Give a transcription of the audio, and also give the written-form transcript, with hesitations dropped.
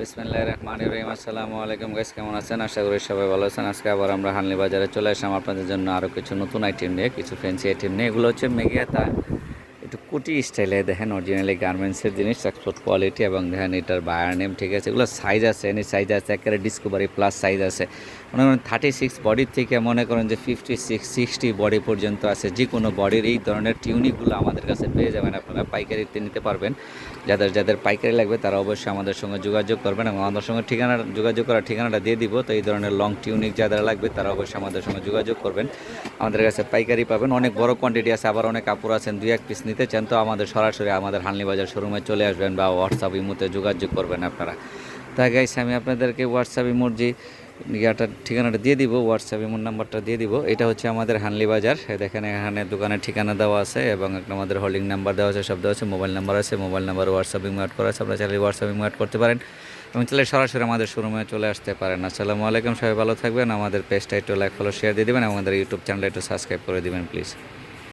বিসমিল্লাহির রহমানির রহিম। আসসালামু আলাইকুম গাইস, কেমন আছেন? আশা করি সবাই ভালো আছেন। আজকে আবার আমরা হানলি বাজারে চলে আসলাম আপনাদের জন্য আরও কিছু নতুন আইটেম নিয়ে, কিছু ফ্যান্সি আইটেম নিয়ে। এগুলো হচ্ছে মেঘিয়াতা, একটু কুটি স্টাইলে দেখেন, অরিজিনালি গার্মেন্টসের জিনিস, এক্সপোর্ট কোয়ালিটি, এবং দেখেন এটার বায়ার নেম ঠিক আছে। এগুলো সাইজ আছে, এনি সাইজ আছে, একেবারে ডিসকভারি প্লাস সাইজ আছে। মনে করেন 36 বডির থেকে মনে করেন যে 56-60 বডি পর্যন্ত আছে। যে কোনো বডির এই ধরনের টিউনিকগুলো আমাদের কাছে পেয়ে যাবেন, আপনারা পাইকারিতে নিতে পারবেন। যাদের যাদের পাইকারি লাগবে তারা অবশ্যই আমাদের সঙ্গে যোগাযোগ করবেন, এবং আমাদের সঙ্গে যোগাযোগ করার ঠিকানাটা দিয়ে দিব। তো এই ধরনের লং টিউনিক যাদের লাগবে তারা অবশ্যই আমাদের সঙ্গে যোগাযোগ করবেন। আমাদের কাছে পাইকারি পাবেন, অনেক বড় কোয়ান্টিটি আছে, আবার অনেক কাপড় আছেন 2-1 পিস নিতে চান তো আমাদের সরাসরি আমাদের হানলি বাজার শোরুমে চলে আসবেন বা হোয়াটসঅ্যাপ ইমোতে যোগাযোগ করবেন আপনারা। তাই গাইস, আমি আপনাদেরকে হোয়াটসঅ্যাপ ইমোর যে ইয়াটার ঠিকানাটা দিয়ে দিব, হোয়াটসঅ্যাপ ইমোর নাম্বারটা দিয়ে দিব। এটা হচ্ছে আমাদের হানলি বাজার। দেখেন এখানে দোকানের ঠিকানা দেওয়া আছে এবং একটা আমাদের হোল্ডিং নাম্বার দেওয়া আছে, সব দেওয়া আছে, মোবাইল নাম্বার আছে, mobile number WhatsApp imo add করা আছে। আপনারা চাইলে হোয়াটসঅ্যাপ ইমো অ্যাড করতে পারেন এবং চাইলে সরাসরি আমাদের শোরুমে চলে আসতে পারেন। আসসালামু আলাইকুম, সবাই ভালো থাকবেন। আমাদের পেজটা একটু লাইক, ফলো, শেয়ার দিয়ে দেবেন এবং আমাদের ইউটিউব চ্যানেলটা একটু সাবস্ক্রাইব করে দেবেন প্লিজ।